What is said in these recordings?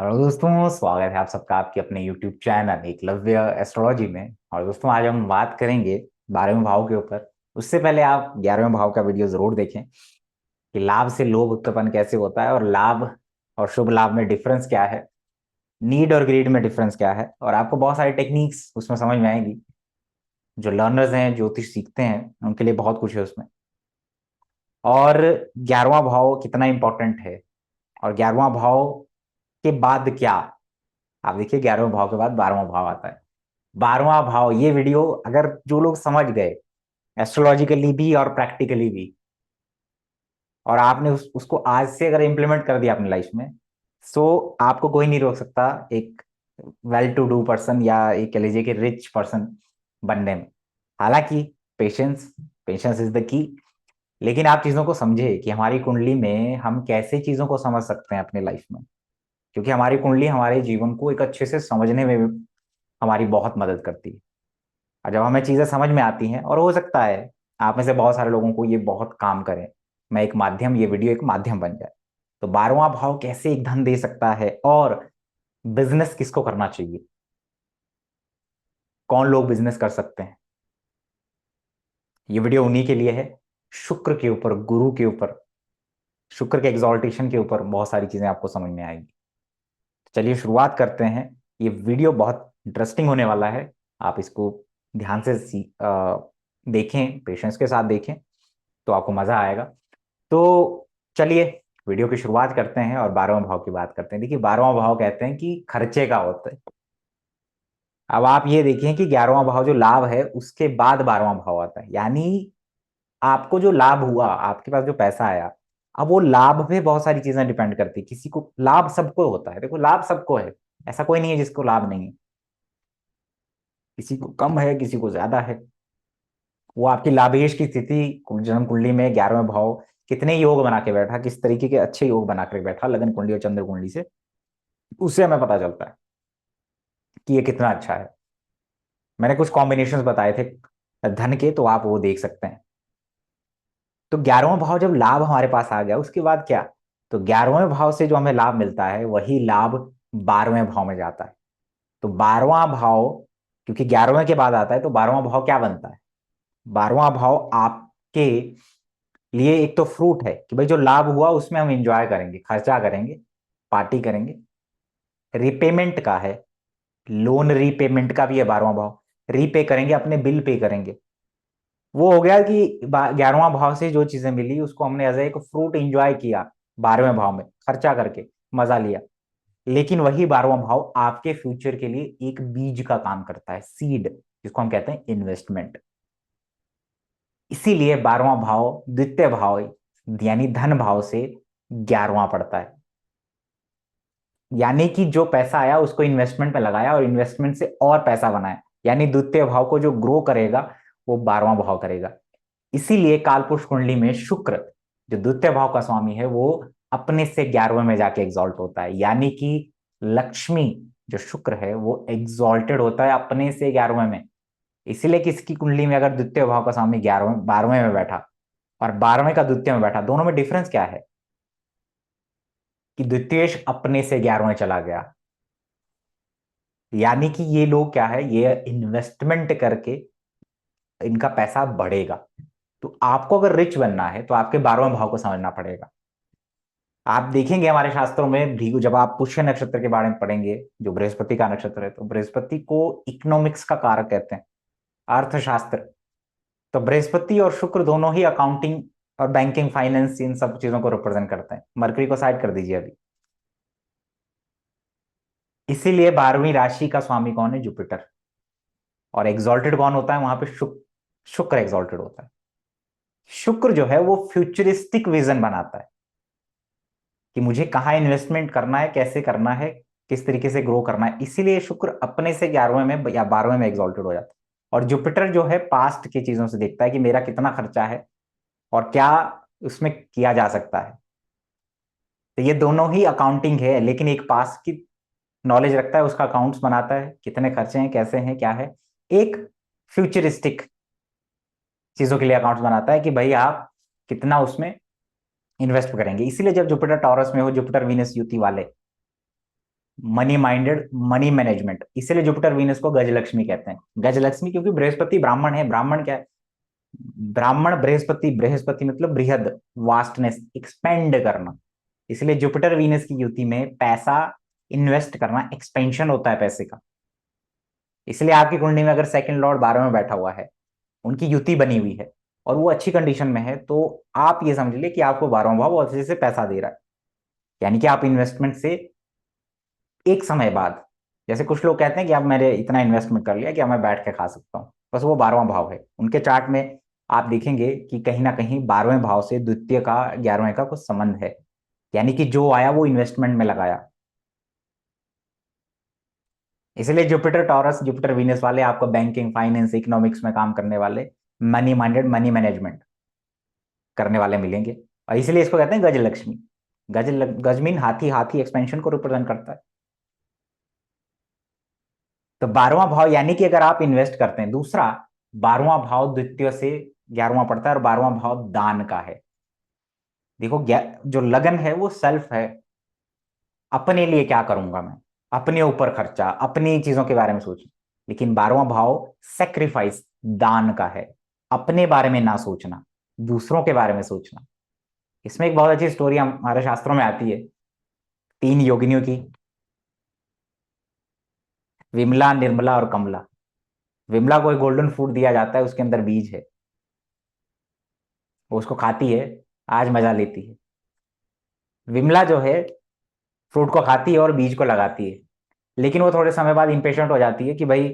Hello दोस्तों, स्वागत है आप सबका आपके अपने YouTube चैनल एकलव्य एस्ट्रोलॉजी में। और दोस्तों, आज हम बात करेंगे 12वें भाव के ऊपर। उससे पहले आप 11वें भाव का वीडियो जरूर देखें कि लाभ से लोभ उत्पन्न कैसे होता है, और लाभ और शुभ लाभ में डिफरेंस क्या है, नीड और ग्रीड में डिफरेंस क्या है, और आपको बहुत सारी टेक्निक्स उसमें समझ में आएंगी। जो लर्नर्स हैं, ज्योतिष सीखते हैं, उनके लिए बहुत कुछ है उसमें। और 11वां भाव कितना इंपॉर्टेंट है, और 11वां भाव के बाद क्या। आप देखिए, 11वें भाव के बाद 12वां भाव आता है। 12वां भाव, ये वीडियो अगर जो लोग समझ गए एस्ट्रोलॉजिकली भी और प्रैक्टिकली भी, और आपने उसको आज से अगर इम्प्लीमेंट कर दिया अपनी लाइफ में, सो आपको कोई नहीं रोक सकता एक वेल टू डू पर्सन या एक कह लीजिए कि रिच पर्सन बनने में। हालांकि patience, patience is the key. लेकिन आप चीजों को समझे कि हमारी कुंडली में हम कैसे चीजों को समझ सकते हैं अपनी लाइफ में, क्योंकि हमारी कुंडली हमारे जीवन को एक अच्छे से समझने में हमारी बहुत मदद करती है। और जब हमें चीजें समझ में आती हैं, और हो सकता है आप में से बहुत सारे लोगों को ये बहुत काम करे, मैं एक माध्यम, ये वीडियो एक माध्यम बन जाए। तो 12वां भाव कैसे एक धन दे सकता है, और बिजनेस किसको करना चाहिए, कौन लोग बिजनेस कर सकते हैं, ये वीडियो उन्हीं के लिए है। शुक्र के ऊपर, गुरु के ऊपर, शुक्र के एग्जॉल्टेशन के ऊपर बहुत सारी चीजें आपको समझ में आएंगी। चलिए शुरुआत करते हैं। ये वीडियो बहुत इंटरेस्टिंग होने वाला है। आप इसको ध्यान से देखें, पेशेंस के साथ देखें, तो आपको मजा आएगा। तो चलिए वीडियो की शुरुआत करते हैं और 12वें भाव की बात करते हैं। देखिए, 12वां भाव कहते हैं कि खर्चे का होता है। अब आप ये देखिए कि 11वां भाव जो लाभ है, उसके बाद 12वां भाव आता है। यानी आपको जो लाभ हुआ, आपके पास जो पैसा आया, अब वो लाभ पे बहुत सारी चीजें डिपेंड करती है। किसी को लाभ, सबको होता है। देखो, लाभ सबको है, ऐसा कोई नहीं है जिसको लाभ नहीं है। किसी को कम है, किसी को ज्यादा है। वो आपकी लाभेश की स्थिति, जन्म कुंडली में 11वें भाव कितने योग बना के बैठा, किस तरीके के अच्छे योग बना के बैठा लगन कुंडली और चंद्र कुंडली से, उससे हमें पता चलता है कि ये कितना अच्छा है। मैंने कुछ कॉम्बिनेशंस बताए थे धन के, तो आप वो देख सकते हैं। तो 11वां भाव जब लाभ हमारे पास आ गया, उसके बाद क्या। तो 11वें भाव से जो हमें लाभ मिलता है, वही लाभ 12वें भाव में जाता है। तो 12वां भाव, क्योंकि 11वें के बाद आता है, तो 12वां भाव क्या बनता है। 12वां भाव आपके लिए एक तो फ्रूट है कि भाई जो लाभ हुआ उसमें हम एंजॉय करेंगे, खर्चा करेंगे, पार्टी करेंगे। रिपेमेंट का है, लोन रीपेमेंट का भी है 12वां भाव। रीपे करेंगे, अपने बिल पे करेंगे। वो हो गया कि 11वां भाव से जो चीजें मिली उसको हमने एज एक फ्रूट एंजॉय किया, 12वें भाव में खर्चा करके मजा लिया। लेकिन वही 12वां भाव आपके फ्यूचर के लिए एक बीज का काम करता है, सीड, जिसको हम कहते हैं इन्वेस्टमेंट। इसीलिए 12वां भाव द्वितीय भाव यानी धन भाव से 11वां पड़ता है। यानी कि जो पैसा आया उसको इन्वेस्टमेंट में लगाया, और इन्वेस्टमेंट से और पैसा बनाया। यानी द्वितीय भाव को जो ग्रो करेगा, वो 12वां भाव करेगा। इसीलिए कालपुरुष कुंडली में शुक्र, जो द्वितीय भाव का स्वामी है, वो अपने से 11वें में जाके एग्जॉल्ट होता है। यानी कि लक्ष्मी, जो शुक्र है, वो एग्जॉल्टेड होता है अपने से 11वें में। इसीलिए किसकी कुंडली में अगर द्वितीय भाव का स्वामी 11वें 12वें में बैठा, और 12वें का द्वितीय में बैठा, दोनों में डिफरेंस क्या है कि द्वितीयेश अपने से 11वें चला गया। यानी कि ये लोग क्या है, ये इन्वेस्टमेंट करके इनका पैसा बढ़ेगा। तो आपको अगर रिच बनना है, तो आपके 12वें भाव को समझना पड़ेगा। आप देखेंगे हमारे शास्त्रों में भृगु, जब आप पुष्य नक्षत्र के बारे में पढ़ेंगे, जो बृहस्पति का नक्षत्र है, तो बृहस्पति को इकोनॉमिक्स का कारक कहते हैं, अर्थशास्त्र। तो बृहस्पति और शुक्र दोनों ही अकाउंटिंग और बैंकिंग, फाइनेंस, इन सब चीजों को रिप्रेजेंट करते हैं। मरकरी को साइड कर दीजिए अभी। इसीलिए 12वीं राशि का स्वामी कौन है, जुपिटर। और एग्जॉल्टेड कौन होता है वहां पे, शुक्र। शुक्र एग्जॉल्टेड होता है। शुक्र जो है वो फ्यूचरिस्टिक विजन बनाता है कि मुझे कहाँ इन्वेस्टमेंट करना है, कैसे करना है, किस तरीके से ग्रो करना है। इसीलिए शुक्र अपने से 11वें में या 12वें में एग्जॉल्टेड हो जाता है। और जुपिटर जो है पास्ट की चीजों से देखता है कि मेरा कितना खर्चा है और क्या उसमें किया जा सकता है। तो ये दोनों ही अकाउंटिंग है, लेकिन एक पास्ट की नॉलेज रखता है, उसका अकाउंट्स बनाता है, कितने खर्चे हैं, कैसे हैं, क्या है। एक फ्यूचरिस्टिक चीजों के लिए अकाउंट्स बनाता है कि भाई आप कितना उसमें इन्वेस्ट करेंगे। इसीलिए जब जुपिटर टॉरस में हो, जुपिटर वीनस युति वाले, मनी माइंडेड, मनी मैनेजमेंट, इसीलिए जुपिटर वीनस को गजलक्ष्मी कहते हैं। गजलक्ष्मी क्योंकि बृहस्पति ब्राह्मण है। ब्राह्मण क्या है? ब्राह्मण बृहस्पति, बृहस्पति मतलब बृहद, वास्टनेस, एक्सपेंड करना। इसलिए जुपिटर वीनस की युति में पैसा इन्वेस्ट करना, एक्सपेंशन होता है पैसे का। इसलिए आपकी कुंडली में अगर सेकंड लॉर्ड 12वें में बैठा हुआ है, उनकी युति बनी हुई है और वो अच्छी कंडीशन में है, तो आप ये समझ लीजिए कि आपको 12वां भाव बहुत अच्छे से पैसा दे रहा है। यानी कि आप इन्वेस्टमेंट से एक समय बाद, जैसे कुछ लोग कहते हैं कि अब मैंने इतना इन्वेस्टमेंट कर लिया कि अब मैं बैठ के खा सकता हूँ, बस वो 12वां भाव है उनके चार्ट में। आप देखेंगे कि कहीं ना कहीं 12वें भाव से द्वितीय का, 11वें का कुछ संबंध है। यानी कि जो आया वो इन्वेस्टमेंट में लगाया। इसलिए जुपिटर टॉरस, जुपिटर वीनस वाले आपको बैंकिंग, फाइनेंस, इकोनॉमिक्स में काम करने वाले, मनी माइंडेड, मनी मैनेजमेंट करने वाले मिलेंगे। और इसलिए इसको कहते हैं गज लक्ष्मी। गज मीन हाथी, हाथी एक्सपेंशन को रिप्रेजेंट करता है। तो 12वां भाव यानी कि अगर आप इन्वेस्ट करते हैं, दूसरा 12वां भाव द्वितीय से 11वां पड़ता है और 12वां भाव दान का है। देखो जो लगन है वो सेल्फ है, अपने लिए क्या करूंगा मैं, अपने ऊपर खर्चा, अपनी चीजों के बारे में सोच। लेकिन 12वां भाव सेक्रीफाइस, दान का है, अपने बारे में ना सोचना, दूसरों के बारे में सोचना। इसमें एक बहुत अच्छी स्टोरी हमारे शास्त्रों में आती है, तीन योगिनियों की, विमला, निर्मला और कमला। विमला को एक गोल्डन फ्रूट दिया जाता है, उसके अंदर बीज है, वो उसको खाती है, आज मजा लेती है। विमला जो है फ्रूट को खाती है और बीज को लगाती है, लेकिन वो थोड़े समय बाद इम्पेशेंट हो जाती है कि भाई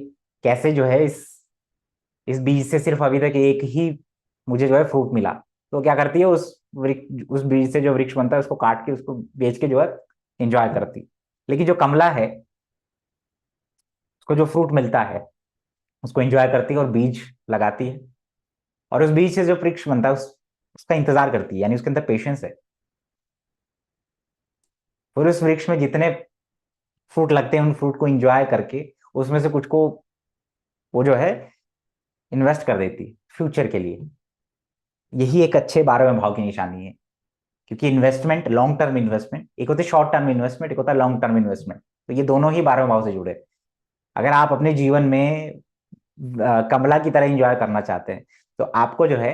कैसे जो है इस बीज से सिर्फ अभी तक एक ही मुझे जो है फ्रूट मिला। तो क्या करती है, उस बीज से जो वृक्ष बनता है उसको काट के, उसको बेच के जो है एंजॉय करती। लेकिन जो कमला है, उसको जो फ्रूट मिलता है उसको एंजॉय करती है और बीज लगाती है, और उस बीज से जो वृक्ष बनता है उसका इंतजार करती है, यानी उसके अंदर पेशेंस है। फिर उस वृक्ष में जितने फ्रूट लगते हैं उन फ्रूट को एंजॉय करके उसमें से कुछ को वो जो है इन्वेस्ट कर देती है फ्यूचर के लिए। यही एक अच्छे 12वें भाव की निशानी है। क्योंकि इन्वेस्टमेंट, लॉन्ग टर्म इन्वेस्टमेंट, एक होती है शॉर्ट टर्म इन्वेस्टमेंट, एक होता है लॉन्ग टर्म इन्वेस्टमेंट। तो ये दोनों ही 12वें भाव से जुड़े हैं। अगर आप अपने जीवन में कमला की तरह एंजॉय करना चाहते हैं, तो आपको जो है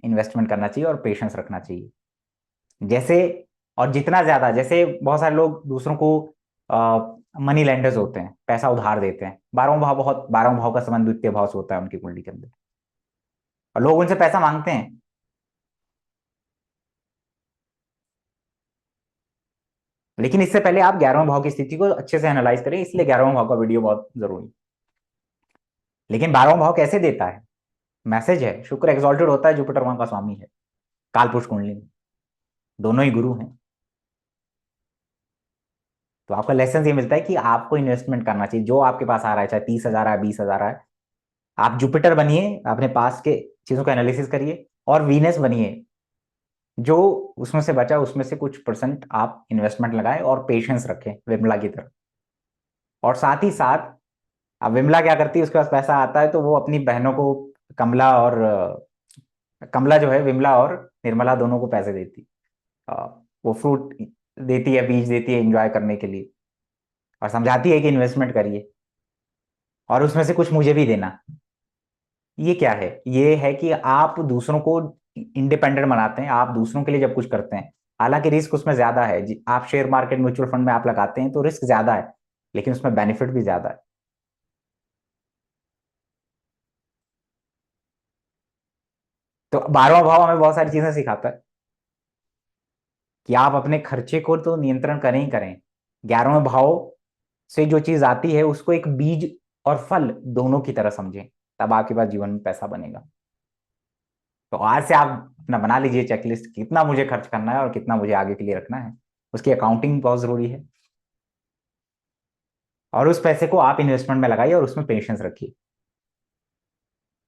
इन्वेस्टमेंट करना चाहिए और पेशेंस रखना चाहिए। जैसे, और जितना ज्यादा, जैसे बहुत सारे लोग दूसरों को मनी लेंडर्स होते हैं, पैसा उधार देते हैं। 12वां भाव का संबंध द्वितीय भाव से होता है उनकी कुंडली के अंदर, और लोग उनसे पैसा मांगते हैं। लेकिन इससे पहले आप 11वें भाव की स्थिति को अच्छे से एनालाइज करें, इसलिए 11वें भाव का वीडियो बहुत जरूरी है। लेकिन 12वां भाव कैसे देता है? मैसेज है, शुक्र एक्सॉल्टेड होता है, जुपिटर वहां का स्वामी है, कालपुरुष कुंडली में, दोनों ही गुरु हैं। तो आपका लेसन ये मिलता है कि आपको इन्वेस्टमेंट करना चाहिए, जो आपके पास आ रहा है, चाहे 30,000 है, 20,000 है। आप जुपिटर बनिए, अपने पास के चीजों का एनालिसिस करिए, और वीनस बनिए, जो उसमें से बचा उसमें से कुछ परसेंट आप इन्वेस्टमेंट लगाएं और पेशेंस रखें विमला की तरह। और साथ ही साथ, अब विमला क्या करती है, उसके पास पैसा आता है तो वो अपनी बहनों को, कमला और कमला जो है विमला और निर्मला दोनों को पैसे देती, अ, वो फ्रूट देती है, बीज देती है एंजॉय करने के लिए, और समझाती है कि इन्वेस्टमेंट करिए और उसमें से कुछ मुझे भी देना। ये क्या है? ये है कि आप दूसरों को इंडिपेंडेंट बनाते हैं, आप दूसरों के लिए जब कुछ करते हैं, हालांकि रिस्क उसमें ज्यादा है आप शेयर मार्केट, म्यूचुअल फंड में आप लगाते हैं तो रिस्क ज्यादा है, लेकिन उसमें बेनिफिट भी ज्यादा है। तो 12वां भाव हमें बहुत सारी चीजें सिखाता है कि आप अपने खर्चे को तो नियंत्रण करें ही करें। 11वें भाव से जो चीज आती है उसको एक बीज और फल दोनों की तरह समझें, तब आपके पास जीवन में पैसा बनेगा। तो आज से आप अपना बना लीजिए चेकलिस्ट, कितना मुझे खर्च करना है और कितना मुझे आगे के लिए रखना है। उसकी अकाउंटिंग बहुत जरूरी है, और उस पैसे को आप इन्वेस्टमेंट में लगाइए और उसमें पेशेंस रखिए।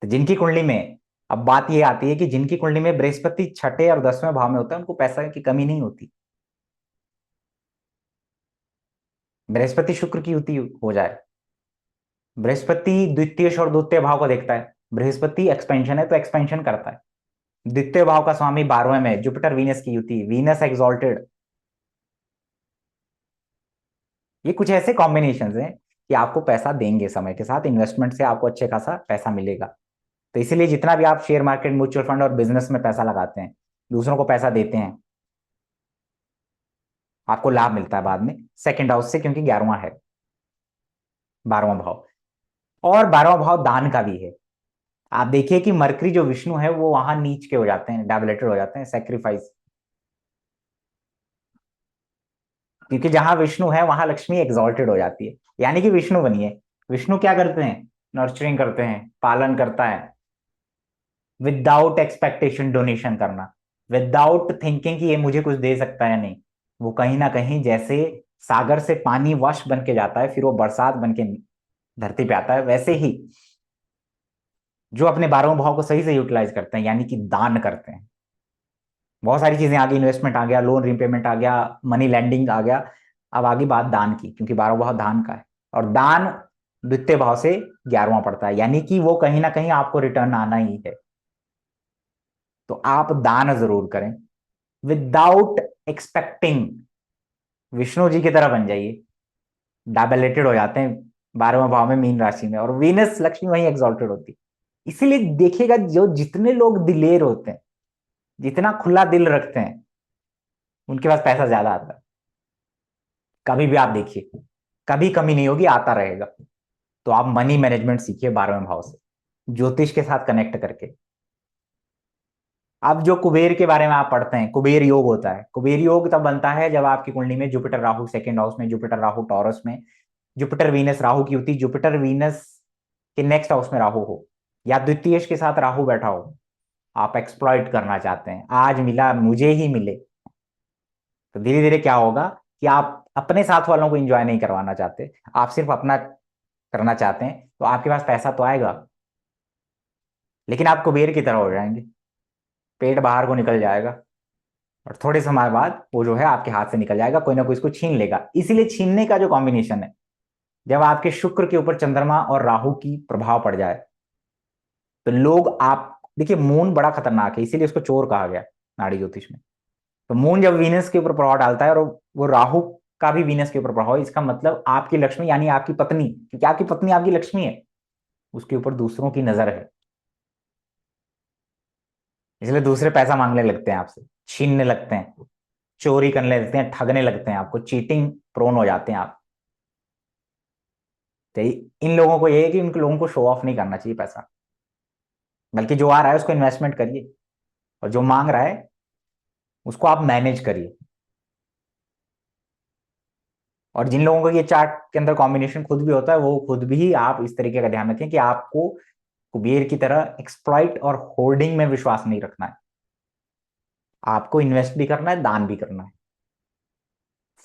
तो जिनकी कुंडली में, अब बात ये आती है कि जिनकी कुंडली में बृहस्पति छठे और 10वें भाव में होता है, उनको पैसा की कमी नहीं होती। बृहस्पति शुक्र की युति हो जाए, बृहस्पति द्वितीय और द्वितीय भाव को देखता है, बृहस्पति एक्सपेंशन है तो एक्सपेंशन करता है। द्वितीय भाव का स्वामी 12वें में, जुपिटर वीनस की युति, वीनस एक्सॉल्टेड, ये कुछ ऐसे कॉम्बिनेशन हैं कि आपको पैसा देंगे, समय के साथ इन्वेस्टमेंट से आपको अच्छे खासा पैसा मिलेगा। तो इसीलिए जितना भी आप शेयर मार्केट, म्यूचुअल फंड और बिजनेस में पैसा लगाते हैं, दूसरों को पैसा देते हैं, आपको लाभ मिलता है बाद में सेकंड हाउस से, क्योंकि 11वां है, 12वां भाव। और 12वां भाव दान का भी है। आप देखिए कि मरकरी जो विष्णु है वो वहां नीच के हो जाते हैं, डेबिलेटेड हो जाते हैं, सेक्रीफाइस। क्योंकि जहां विष्णु है वहां लक्ष्मी एग्जॉल्टेड हो जाती है, यानी कि विष्णु बनिए। विष्णु क्या करते हैं? नर्चरिंग करते हैं, पालन करता है, विदाउट एक्सपेक्टेशन डोनेशन करना, विदाउट थिंकिंग कि ये मुझे कुछ दे सकता है या नहीं। वो कहीं ना कहीं जैसे सागर से पानी वश बन के जाता है, फिर वो बरसात बन के धरती पे आता है, वैसे ही जो अपने 12वें भाव को सही से यूटिलाइज करते हैं, यानी कि दान करते हैं। बहुत सारी चीजें आ गई, इन्वेस्टमेंट आ गया, लोन रिपेमेंट आ गया, मनी लैंडिंग आ गया। अब आगे बात दान की, क्योंकि 12वां भाव दान का है, और दान द्वितीय भाव से 11वां पड़ता है, यानी कि वो कहीं ना कहीं आपको रिटर्न आना ही है। तो आप दान जरूर करें विदाउट एक्सपेक्टिंग। विष्णु जी की तरह बन जाइए। डायबलेटेड हो जाते हैं 12वें भाव में, मीन राशि में, और वीनस लक्ष्मी वहीं एग्जॉल्टेड होती है। इसीलिए देखिएगा, जो जितने लोग दिलेर होते हैं, जितना खुला दिल रखते हैं, उनके पास पैसा ज्यादा आता है। कभी भी आप देखिए, कभी कमी नहीं होगी, आता रहेगा। तो आप मनी मैनेजमेंट सीखिए 12वें भाव से, ज्योतिष के साथ कनेक्ट करके। अब जो कुबेर के बारे में आप पढ़ते हैं, कुबेर योग होता है। कुबेर योग तब बनता है जब आपकी कुंडली में जुपिटर राहु सेकंड हाउस में, जुपिटर राहु टॉरस में, जुपिटर वीनस राहु की युति, जुपिटर वीनस के नेक्स्ट हाउस में राहु हो, या द्वितीय के साथ राहु बैठा हो। आप एक्सप्लॉइट करना चाहते हैं, आज मिला मुझे ही मिले। तो धीरे धीरे क्या होगा कि आप अपने साथ वालों को एंजॉय नहीं करवाना चाहते, आप सिर्फ अपना करना चाहते हैं, तो आपके पास पैसा तो आएगा, लेकिन आप कुबेर की तरह हो जाएंगे, पेट बाहर को निकल जाएगा, और थोड़े समय बाद वो जो है आपके हाथ से निकल जाएगा, कोई ना कोई इसको छीन लेगा। इसीलिए छीनने का जो कॉम्बिनेशन है, जब आपके शुक्र के ऊपर चंद्रमा और राहु की प्रभाव पड़ जाए, तो लोग, आप देखिए मून बड़ा खतरनाक है, इसीलिए उसको चोर कहा गया नाड़ी ज्योतिष में। तो मून जब वीनस के ऊपर प्रभाव डालता है, और वो राहु का भी वीनस के ऊपर प्रभाव है, इसका मतलब आपकी लक्ष्मी यानी आपकी पत्नी, क्योंकि आपकी पत्नी आपकी लक्ष्मी है, उसके ऊपर दूसरों की नजर है। इसलिए दूसरे पैसा मांगने लगते हैं आपसे, छीनने लगते हैं, चोरी करने लगते हैं, ठगने लगते हैं आपको, चीटिंग प्रोन हो जाते हैं आप। तो इन लोगों को ये है कि उन लोगों को शो ऑफ नहीं करना चाहिए पैसा, बल्कि जो आ रहा है उसको इन्वेस्टमेंट करिए, और जो मांग रहा है उसको आप मैनेज करिए। और जिन लोगों को ये चार्ट के अंदर कॉम्बिनेशन खुद भी होता है, वो खुद भी आप इस तरीके का ध्यान रखें कि आपको कुबेर की तरह एक्सप्लॉइट और होर्डिंग में विश्वास नहीं रखना है। आपको इन्वेस्ट भी करना है, दान भी करना है।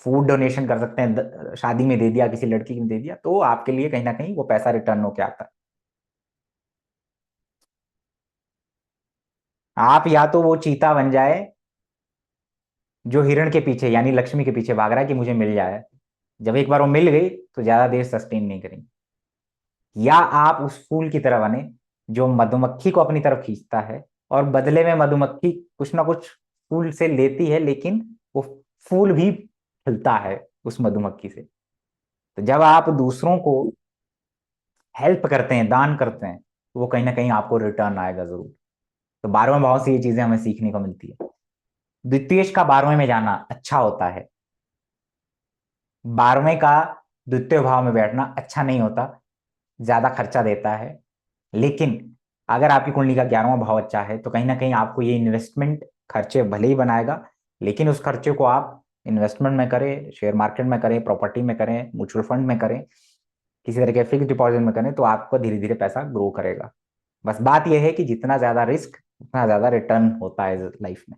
फूड डोनेशन कर सकते हैं, शादी में दे दिया, किसी लड़की में दे दिया, तो आपके लिए कहीं ना कहीं वो पैसा रिटर्न होके आता है। आप या तो वो चीता बन जाए जो हिरण के पीछे यानी लक्ष्मी के पीछे भाग रहा है कि मुझे मिल जाए, जब एक बार वो मिल गई तो ज्यादा देर सस्टेन नहीं करेंगे। या आप उस फूल की तरह बने जो मधुमक्खी को अपनी तरफ खींचता है, और बदले में मधुमक्खी कुछ ना कुछ फूल से लेती है, लेकिन वो फूल भी खिलता है उस मधुमक्खी से। तो जब आप दूसरों को हेल्प करते हैं, दान करते हैं, तो वो कहीं ना कहीं आपको रिटर्न आएगा जरूर। तो 12वें भाव से ये चीजें हमें सीखने को मिलती है। द्वितीय का 12वें में जाना अच्छा होता है। 12वें का द्वितीय भाव में बैठना अच्छा नहीं होता, ज्यादा खर्चा देता है। लेकिन अगर आपकी कुंडली का 11वां भाव अच्छा है, तो कहीं ना कहीं आपको ये इन्वेस्टमेंट खर्चे भले ही बनाएगा, लेकिन उस खर्चे को आप इन्वेस्टमेंट में करें, शेयर मार्केट में करें, प्रॉपर्टी में करें, म्यूचुअल फंड में करें, किसी तरह के फिक्स डिपॉजिट में करें, तो आपको धीरे धीरे पैसा ग्रो करेगा। बस बात यह है कि जितना ज्यादा रिस्क, उतना ज्यादा रिटर्न होता है लाइफ में।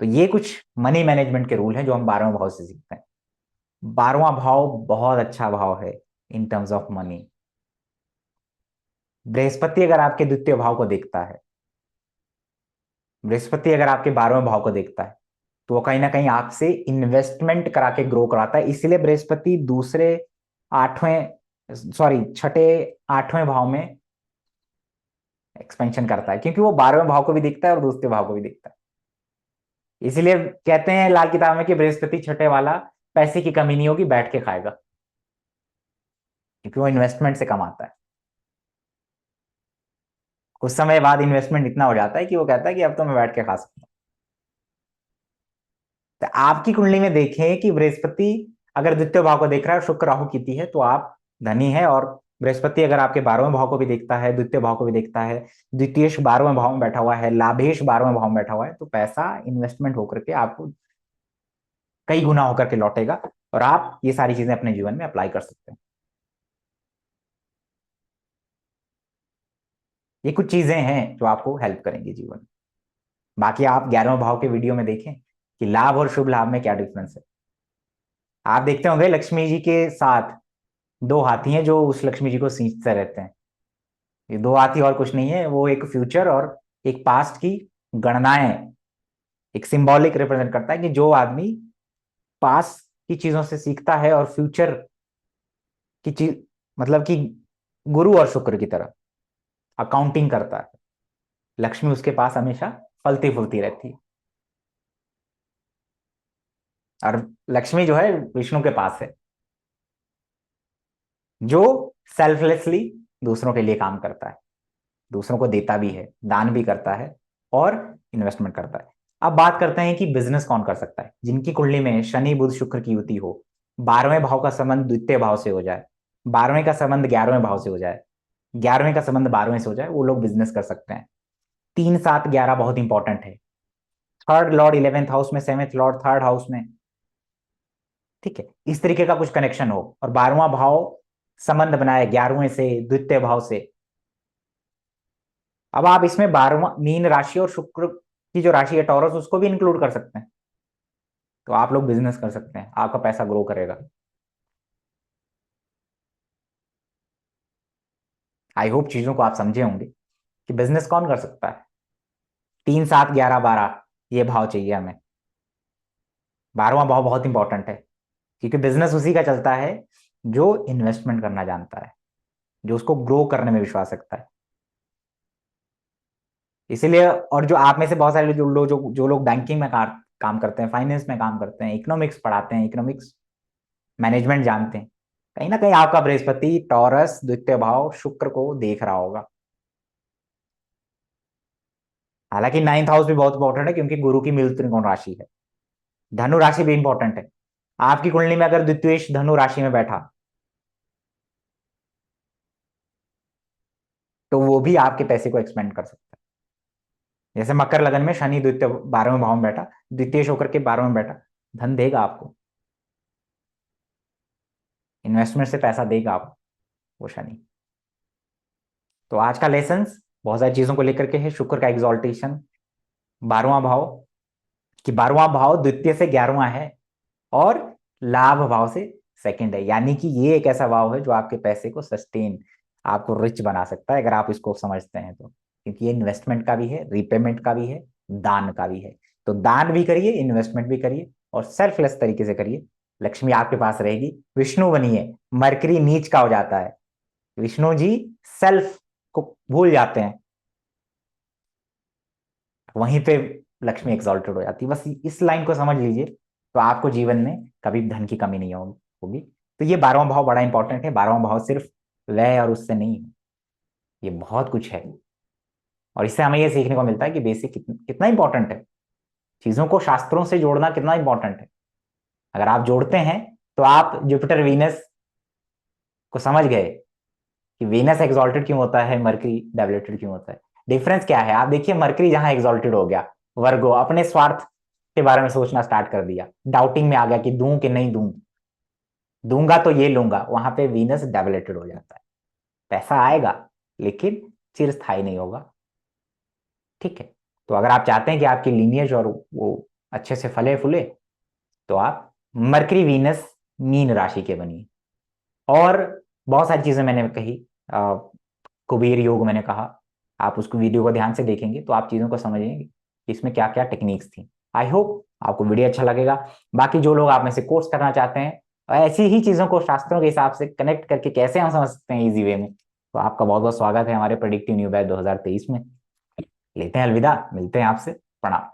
तो ये कुछ मनी मैनेजमेंट के रूल हैं जो हम 12वें भाव से सीखते हैं। 12वां भाव बहुत अच्छा भाव है in terms of money. Brihaspati अगर आपके द्वितीय भाव को देखता है, बृहस्पति अगर आपके 12वें भाव को देखता है, तो वो कहीं ना कहीं आपसे इन्वेस्टमेंट करा के ग्रो कराता है। इसलिए बृहस्पति दूसरे आठवें, सॉरी छठे आठवें भाव में एक्सपेंशन करता है, क्योंकि वो 12वें भाव को भी देखता है और दूसरे भाव को भी देखता है। इसीलिए कहते हैं लाल किताब में कि बृहस्पति छठे वाला पैसे की कमी नहीं होगी, बैठ के खाएगा, क्योंकि वो इन्वेस्टमेंट से कमाता है। कुछ समय बाद इन्वेस्टमेंट इतना हो जाता है कि वो कहता है कि अब तो मैं बैठ के खा सकता हूँ। तो आपकी कुंडली में देखें कि बृहस्पति अगर द्वितीय भाव को देख रहा है, शुक्र राहु की है, तो आप धनी है। और बृहस्पति अगर आपके 12वें भाव को भी देखता है, द्वितीय भाव को भी देखता है, द्वितीयेश 12वें भाव में बैठा हुआ है, लाभेश 12वें भाव में बैठा हुआ है, तो पैसा इन्वेस्टमेंट होकर के आपको कई गुना होकर के लौटेगा, और आप ये सारी चीजें अपने जीवन में अप्लाई कर सकते हैं। ये कुछ चीजें हैं जो आपको हेल्प करेंगी जीवन में। बाकी आप 11वें भाव के वीडियो में देखें कि लाभ और शुभ लाभ में क्या डिफरेंस है। आप देखते होंगे लक्ष्मी जी के साथ दो हाथी हैं जो उस लक्ष्मी जी को सींचते रहते हैं। ये दो हाथी और कुछ नहीं है, वो एक फ्यूचर और एक पास्ट की गणनाएं, एक सिंबॉलिक रिप्रेजेंट करता है कि जो आदमी पास्ट की चीजों से सीखता है और फ्यूचर की चीज, मतलब कि गुरु और शुक्र की तरह अकाउंटिंग करता है, लक्ष्मी उसके पास हमेशा फलती फूलती रहती है। और लक्ष्मी जो है विष्णु के पास है, जो सेल्फलेसली दूसरों के लिए काम करता है, दूसरों को देता भी है, दान भी करता है और इन्वेस्टमेंट करता है। अब बात करते हैं कि बिजनेस कौन कर सकता है। जिनकी कुंडली में शनि बुध शुक्र की युति हो, 12वें भाव का संबंध द्वितीय भाव से हो जाए, 12वें का संबंध 11वें भाव से हो जाए, 11वें का संबंध 12वें से हो जाए, वो लोग बिजनेस कर सकते हैं। 3 7 11 बहुत इंपॉर्टेंट है। थर्ड लॉर्ड 11th हाउस में, सेवेंथ लॉर्ड थर्ड हाउस में, ठीक है, इस तरीके का कुछ कनेक्शन हो, और 12वां भाव संबंध बनाए 11वें से, द्वितीय भाव से। अब आप इसमें 12वां मीन राशि और शुक्र की जो राशि है टॉरस, उसको भी इंक्लूड कर सकते हैं। तो आप लोग बिजनेस कर सकते हैं, आपका पैसा ग्रो करेगा। आई होप चीजों को आप समझे होंगे कि बिजनेस कौन कर सकता है। 3 7 11 12 ये भाव चाहिए हमें। 12वां भाव बहुत इंपॉर्टेंट है, क्योंकि बिजनेस उसी का चलता है जो इन्वेस्टमेंट करना जानता है, जो उसको ग्रो करने में विश्वास रखता है। इसीलिए, और जो आप में से बहुत सारे जो लोग बैंकिंग में काम करते हैं, फाइनेंस में काम करते हैं, इकोनॉमिक्स पढ़ाते हैं, इकोनॉमिक्स मैनेजमेंट जानते हैं, कहीं ना कहीं आपका बृहस्पति टॉरस द्वितीय भाव शुक्र को देख रहा होगा। हालांकि 9th हाउस भी बहुत इंपॉर्टेंट है, क्योंकि गुरु की मिल त्रिकोण राशि है। धनु राशि भी इंपॉर्टेंट है। आपकी कुंडली में अगर द्वितीय धनु राशि में बैठा, तो वो भी आपके पैसे को एक्सपेंड कर सकता है। जैसे मकर लगन में शनि द्वितीय 12वें भाव में बैठा, द्वितीय होकर के 12वें में बैठा, धन देगा आपको, इन्वेस्टमेंट से पैसा देगा आपको वो शनि। तो आज का लेसन बहुत सारी चीजों को लेकर के है। शुक्र का एग्जॉल्टेशन 12वां भाव, कि 12वां भाव द्वितीय से 11वां है, और लाभ भाव से सेकंड है, यानी कि ये एक ऐसा भाव है जो आपके पैसे को सस्टेन, आपको रिच बना सकता है, अगर आप इसको समझते हैं तो। क्योंकि ये इन्वेस्टमेंट का भी है, रिपेमेंट का भी है, दान का भी है। तो दान भी करिए, इन्वेस्टमेंट भी करिए, और सेल्फलेस तरीके से करिए। लक्ष्मी आपके पास रहेगी। विष्णु बनिए, मरकरी नीच का हो जाता है, विष्णु जी सेल्फ को भूल जाते हैं, वहीं पे लक्ष्मी एक्सॉल्टेड हो जाती है। बस इस लाइन को समझ लीजिए, तो आपको जीवन में कभी धन की कमी नहीं होगी। तो ये 12वां भाव बड़ा इंपॉर्टेंट है। 12वां भाव सिर्फ व्यय और उससे नहीं है, ये बहुत कुछ है। और इससे हमें ये सीखने को मिलता है कि बेसिक कितना इंपॉर्टेंट है, चीजों को शास्त्रों से जोड़ना कितना इंपॉर्टेंट है। अगर आप जोड़ते हैं, तो आप जुपिटर वीनस को समझ गए कि वीनस एक्सॉल्टेड क्यों होता है, मरकरी डेबिलेटेड क्यों होता है। डिफरेंस क्या है, आप देखिए, मरकरी जहां एक्सॉल्टेड हो गया, वर्गो अपने स्वार्थ के बारे में सोचना स्टार्ट कर दिया, डाउटिंग में आ गया कि दूं कि नहीं दूं, दूंगा तो ये लूंगा, वहां पे वीनस डेबिलेटेड हो जाता है। पैसा आएगा, लेकिन चिरस्थायी नहीं होगा। ठीक है। तो अगर आप चाहते हैं कि आपकी लीनियज और वो अच्छे से फले फूले, तो आप मरकरी वीनस मीन राशि के बनिए। और बहुत सारी चीजें मैंने कही, कुबेर योग मैंने कहा, आप उसको वीडियो को ध्यान से देखेंगे तो आप चीजों को समझेंगे कि इसमें क्या क्या टेक्निक्स थी। आई होप आपको वीडियो अच्छा लगेगा। बाकी जो लोग आप में से कोर्स करना चाहते हैं, और ऐसी ही चीजों को शास्त्रों के हिसाब से कनेक्ट करके कैसे हम समझ सकते हैं इजी वे में, तो आपका बहुत बहुत स्वागत है हमारे प्रेडिक्टिव न्यू बैच 2023 में। लेते हैं अलविदा, मिलते हैं आपसे, प्रणाम।